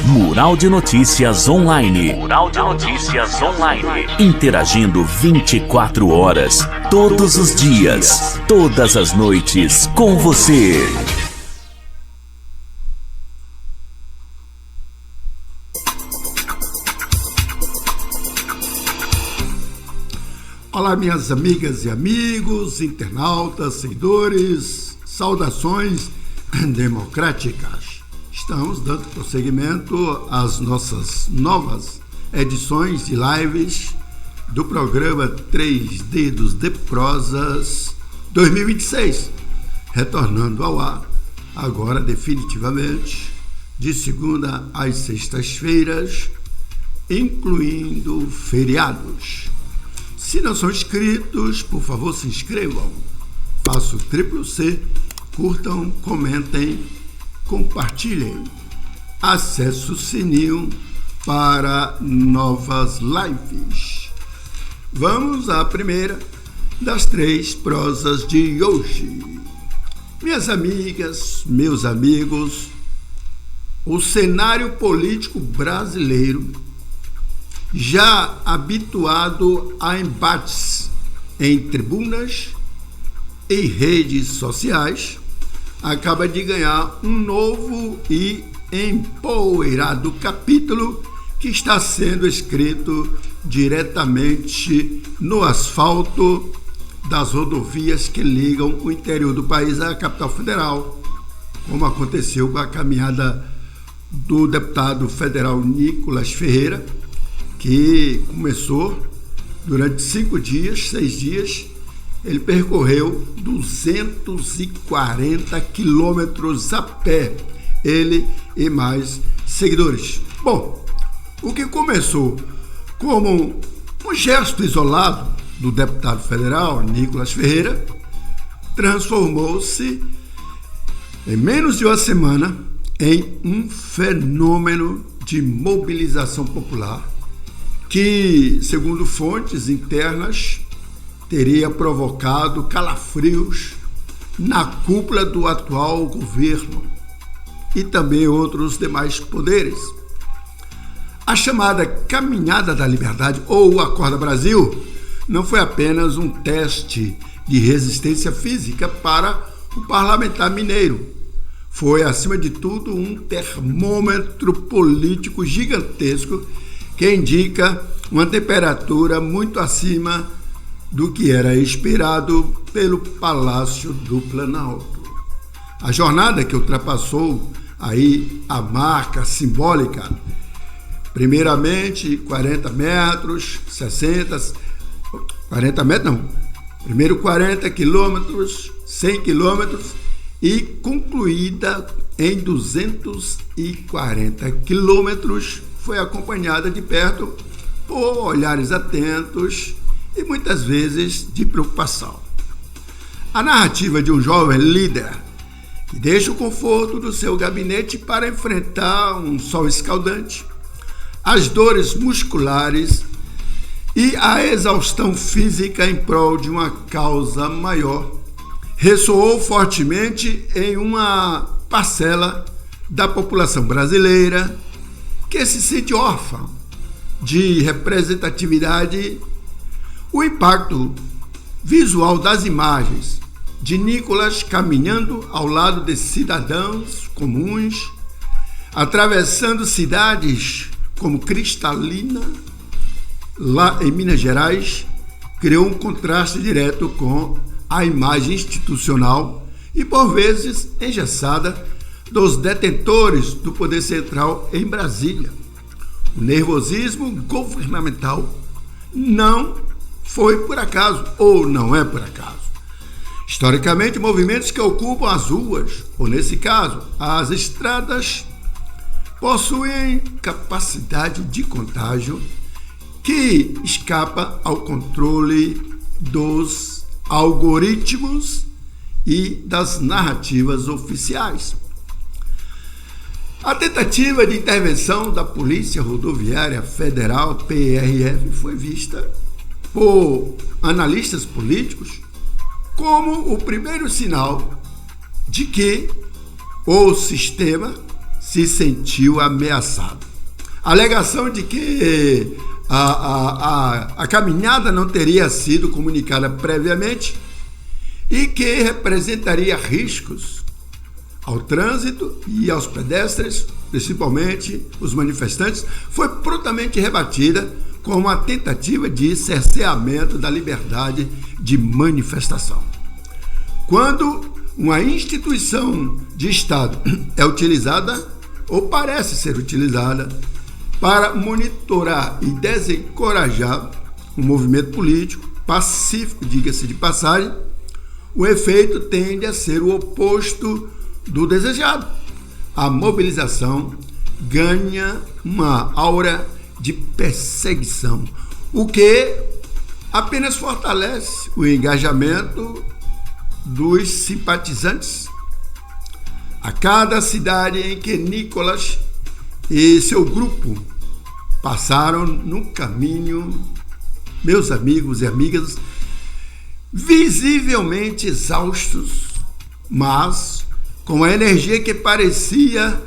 Mural de Notícias Online. Mural de Notícias Online. Interagindo 24 horas, todos os dias, todas as noites, com você. Olá, minhas amigas e amigos, internautas, seguidores, saudações democráticas. Estamos dando prosseguimento às nossas novas edições de lives do programa 3D dos Deprosas 2026, retornando ao ar, agora definitivamente, de segunda às sextas-feiras, incluindo feriados. Se não são inscritos, por favor, se inscrevam. Façam o C, curtam, comentem, compartilhem. Acesse o sininho para novas lives. Vamos à primeira das 3 prosas de hoje. Minhas amigas, meus amigos, o cenário político brasileiro, já habituado a embates em tribunas e redes sociais, acaba de ganhar um novo e empoeirado capítulo que está sendo escrito diretamente no asfalto das rodovias que ligam o interior do país à capital federal, como aconteceu com a caminhada do deputado federal Nicolas Ferreira, que começou durante 6 dias, ele percorreu 240 quilômetros a pé, ele e mais seguidores. Bom, o que começou como um gesto isolado do deputado federal Nicolas Ferreira, transformou-se em menos de uma semana em um fenômeno de mobilização popular que, segundo fontes internas, teria provocado calafrios na cúpula do atual governo e também outros demais poderes. A chamada Caminhada da Liberdade, ou Acorda Brasil, não foi apenas um teste de resistência física para o parlamentar mineiro. Foi, acima de tudo, um termômetro político gigantesco que indica uma temperatura muito acima do que era esperado pelo Palácio do Planalto. A jornada que ultrapassou aí a marca simbólica, primeiramente 40 metros, 40 quilômetros, 100 quilômetros e concluída em 240 quilômetros, foi acompanhada de perto por olhares atentos e muitas vezes de preocupação. A narrativa de um jovem líder que deixa o conforto do seu gabinete para enfrentar um sol escaldante, as dores musculares e a exaustão física em prol de uma causa maior, ressoou fortemente em uma parcela da população brasileira que se sente órfã de representatividade. O impacto visual das imagens de Nicolas caminhando ao lado de cidadãos comuns, atravessando cidades como Cristalina, lá em Minas Gerais, criou um contraste direto com a imagem institucional e, por vezes, engessada dos detentores do poder central em Brasília. O nervosismo governamental não foi por acaso, ou não é por acaso. Historicamente, movimentos que ocupam as ruas, ou nesse caso, as estradas, possuem capacidade de contágio que escapa ao controle dos algoritmos e das narrativas oficiais. A tentativa de intervenção da Polícia Rodoviária Federal, PRF, foi vista por analistas políticos como o primeiro sinal de que o sistema se sentiu ameaçado. A alegação de que a caminhada não teria sido comunicada previamente e que representaria riscos ao trânsito e aos pedestres, principalmente os manifestantes, foi prontamente rebatida como uma tentativa de cerceamento da liberdade de manifestação. Quando uma instituição de Estado é utilizada, ou parece ser utilizada, para monitorar e desencorajar um movimento político pacífico, diga-se de passagem, o efeito tende a ser o oposto do desejado. A mobilização ganha uma aura de perseguição, o que apenas fortalece o engajamento dos simpatizantes. A cada cidade em que Nicolas e seu grupo passaram no caminho, meus amigos e amigas, visivelmente exaustos, mas com a energia que parecia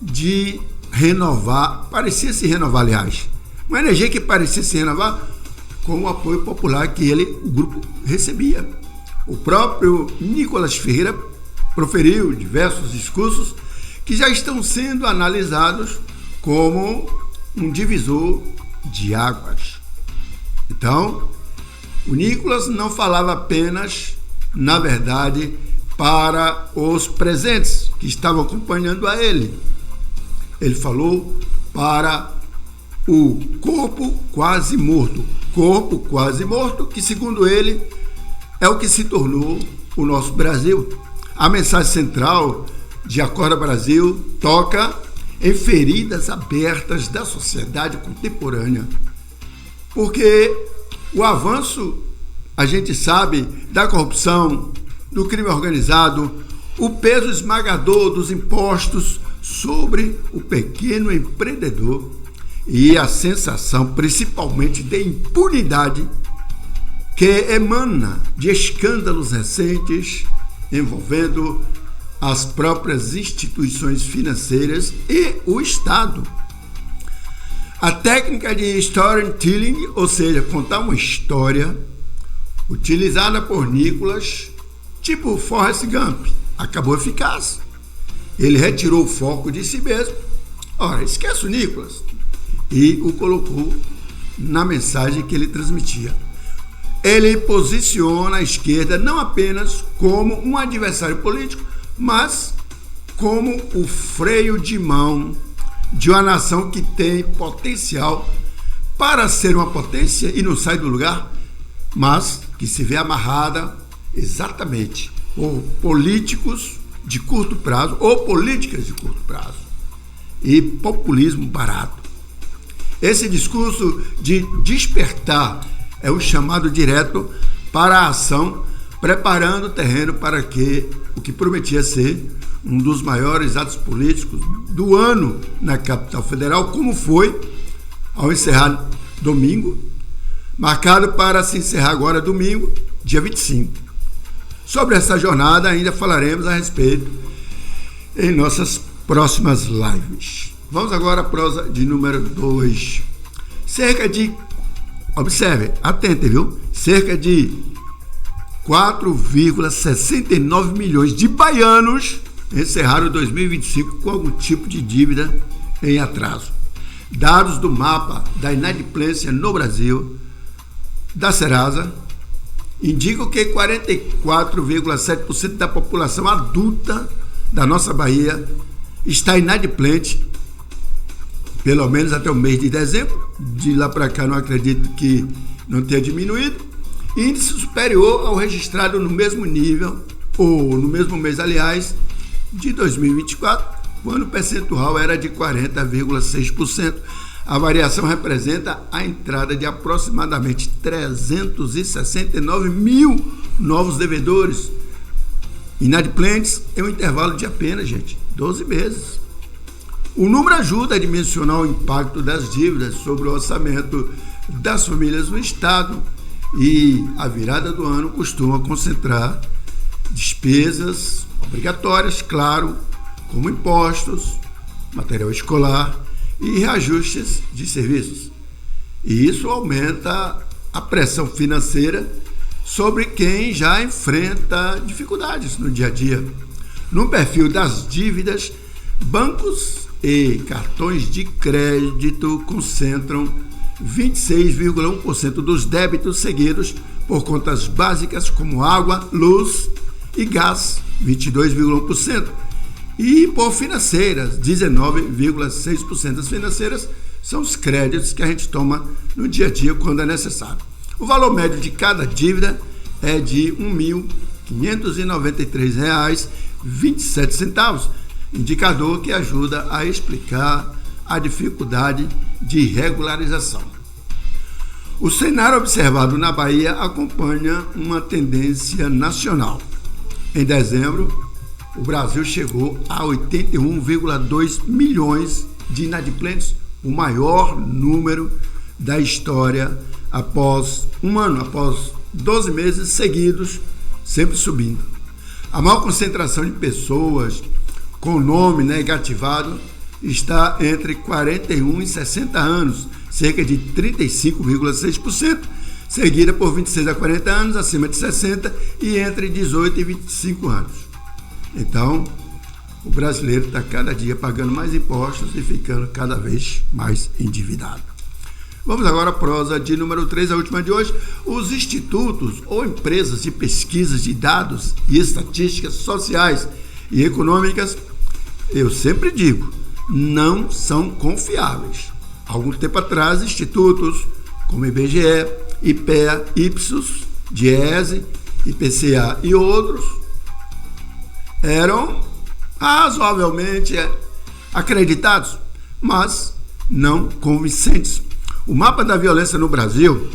se renovar, aliás, uma energia que parecia se renovar com o apoio popular que o grupo recebia. O próprio Nicolas Ferreira proferiu diversos discursos que já estão sendo analisados como um divisor de águas. Então, o Nicolas não falava apenas, na verdade, para os presentes que estavam acompanhando a ele. Ele falou para o corpo quase morto, que segundo ele é o que se tornou o nosso Brasil. A mensagem central de Acorda Brasil toca em feridas abertas da sociedade contemporânea, porque o avanço, a gente sabe, da corrupção, do crime organizado, o peso esmagador dos impostos sobre o pequeno empreendedor e a sensação, principalmente, de impunidade que emana de escândalos recentes envolvendo as próprias instituições financeiras e o Estado. A técnica de storytelling, ou seja, contar uma história, utilizada por Nicolas, tipo Forrest Gump, acabou eficaz. Ele retirou o foco de si mesmo. Ora, esquece o Nicolas e o colocou na mensagem que ele transmitia. Ele posiciona a esquerda não apenas como um adversário político, mas como o freio de mão de uma nação que tem potencial para ser uma potência e não sai do lugar, mas que se vê amarrada exatamente por políticos de curto prazo ou políticas de curto prazo e populismo barato. Esse discurso de despertar é o chamado direto para a ação, preparando o terreno para que o que prometia ser um dos maiores atos políticos do ano na capital federal, como foi ao encerrar domingo, marcado para se encerrar agora domingo, dia 25. Sobre essa jornada ainda falaremos a respeito em nossas próximas lives. Vamos agora à prosa de número 2. Observe, atente, viu? Cerca de 4,69 milhões de baianos encerraram 2025 com algum tipo de dívida em atraso. Dados do mapa da inadimplência no Brasil, da Serasa, indicam que 44,7% da população adulta da nossa Bahia está inadimplente, pelo menos até o mês de dezembro. De lá para cá não acredito que não tenha diminuído. Índice superior ao registrado no mesmo nível, ou no mesmo mês, aliás, de 2024, quando o percentual era de 40,6%. A variação representa a entrada de aproximadamente 369 mil novos devedores inadimplentes em um intervalo de apenas, 12 meses. O número ajuda a dimensionar o impacto das dívidas sobre o orçamento das famílias no Estado, e a virada do ano costuma concentrar despesas obrigatórias, claro, como impostos, material escolar e reajustes de serviços. E isso aumenta a pressão financeira sobre quem já enfrenta dificuldades no dia a dia. No perfil das dívidas, bancos e cartões de crédito concentram 26,1% dos débitos, seguidos por contas básicas como água, luz e gás, 22,1%, e por financeiras, 19,6%. As financeiras são os créditos que a gente toma no dia a dia quando é necessário. O valor médio de cada dívida é de R$ 1.593,27, indicador que ajuda a explicar a dificuldade de regularização. O cenário observado na Bahia acompanha uma tendência nacional. Em dezembro, o Brasil chegou a 81,2 milhões de inadimplentes, o maior número da história após um ano, após 12 meses seguidos, sempre subindo. A maior concentração de pessoas com nome negativado está entre 41 e 60 anos, cerca de 35,6%, seguida por 26 a 40 anos, acima de 60 e entre 18 e 25 anos. Então, o brasileiro está cada dia pagando mais impostos e ficando cada vez mais endividado. Vamos agora à prosa de número 3, a última de hoje. Os institutos ou empresas de pesquisas de dados e estatísticas sociais e econômicas, eu sempre digo, não são confiáveis. Há algum tempo atrás, institutos como IBGE, IPEA, Ipsos, Diese, IPCA e outros eram razoavelmente acreditados, mas não convincentes. O mapa da violência no Brasil,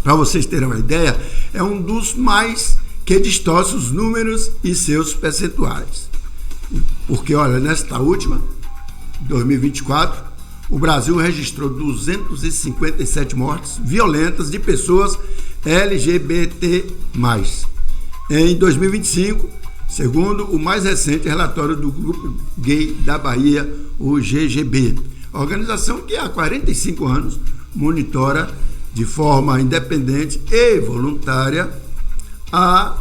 para vocês terem uma ideia, é um dos mais que distorce os números e seus percentuais. Porque, olha, nesta última, 2024, o Brasil registrou 257 mortes violentas de pessoas LGBT+. Em 2025, segundo o mais recente relatório do Grupo Gay da Bahia, o GGB, a organização que há 45 anos monitora de forma independente e voluntária a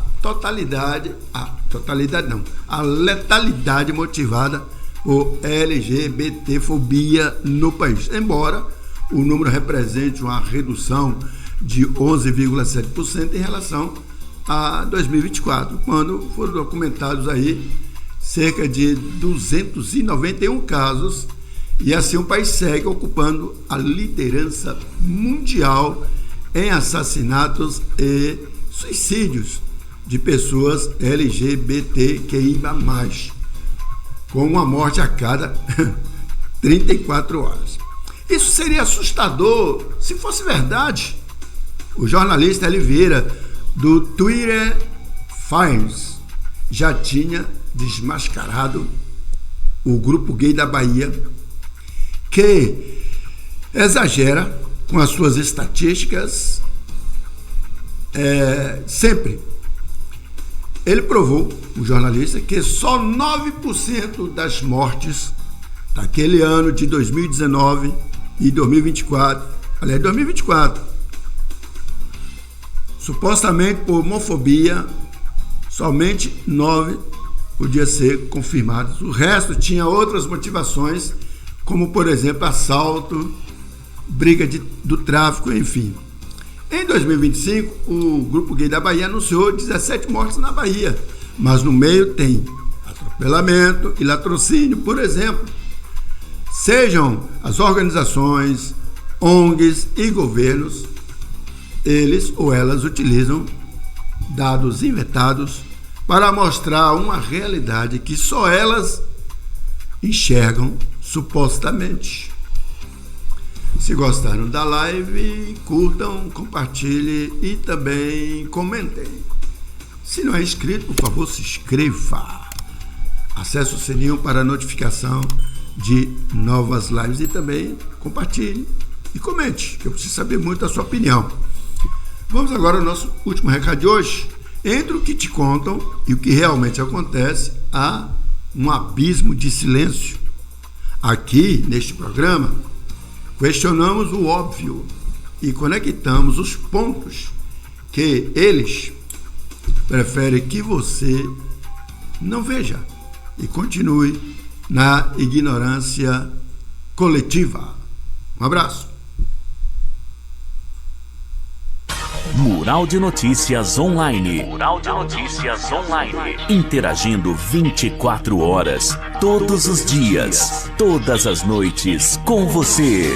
letalidade motivada por LGBTfobia no país, embora o número represente uma redução de 11,7% em relação a 2024, quando foram documentados aí cerca de 291 casos, e assim o país segue ocupando a liderança mundial em assassinatos e suicídios de pessoas LGBTQIA+, com uma morte a cada 34 horas. Isso seria assustador se fosse verdade. O jornalista Oliveira, do Twitter Files, já tinha desmascarado o Grupo Gay da Bahia, que exagera com as suas estatísticas sempre. Ele provou, o jornalista, que só 9% das mortes daquele ano de 2019 e 2024, supostamente por homofobia, somente 9 podia ser confirmados. O resto tinha outras motivações, como, por exemplo, assalto, briga do tráfico, enfim. Em 2025, o Grupo Gay da Bahia anunciou 17 mortes na Bahia, mas no meio tem atropelamento e latrocínio, por exemplo. Sejam as organizações, ONGs e governos, eles ou elas utilizam dados inventados para mostrar uma realidade que só elas enxergam supostamente. Se gostaram da live, curtam, compartilhem e também comentem. Se não é inscrito, por favor, se inscreva. Acesse o sininho para notificação de novas lives e também compartilhe e comente, que eu preciso saber muito a sua opinião. Vamos agora ao nosso último recado de hoje. Entre o que te contam e o que realmente acontece, há um abismo de silêncio. Aqui, neste programa, questionamos o óbvio e conectamos os pontos que eles preferem que você não veja e continue na ignorância coletiva. Um abraço. Mural de Notícias Online. Mural de Notícias Online. Interagindo 24 horas, todos os dias, todas as noites, com você.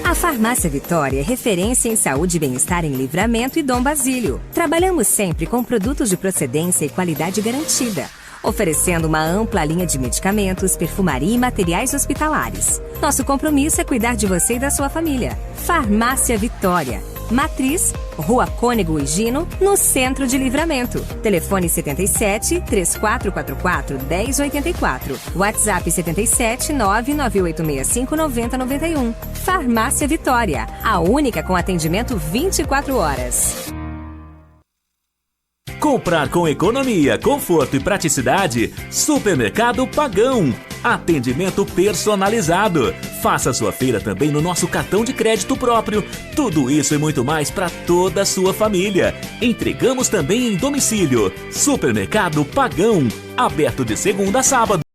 A Farmácia Vitória é referência em saúde e bem-estar em Livramento e Dom Basílio. Trabalhamos sempre com produtos de procedência e qualidade garantida, oferecendo uma ampla linha de medicamentos, perfumaria e materiais hospitalares. Nosso compromisso é cuidar de você e da sua família. Farmácia Vitória. Matriz, Rua Cônego Higino, no centro de Livramento. Telefone 77 3444 1084. WhatsApp 77 99865 9091. Farmácia Vitória, a única com atendimento 24 horas. Comprar com economia, conforto e praticidade. Supermercado Pagão. Atendimento personalizado. Faça sua feira também no nosso cartão de crédito próprio. Tudo isso e muito mais para toda a sua família. Entregamos também em domicílio. Supermercado Pagão. Aberto de segunda a sábado.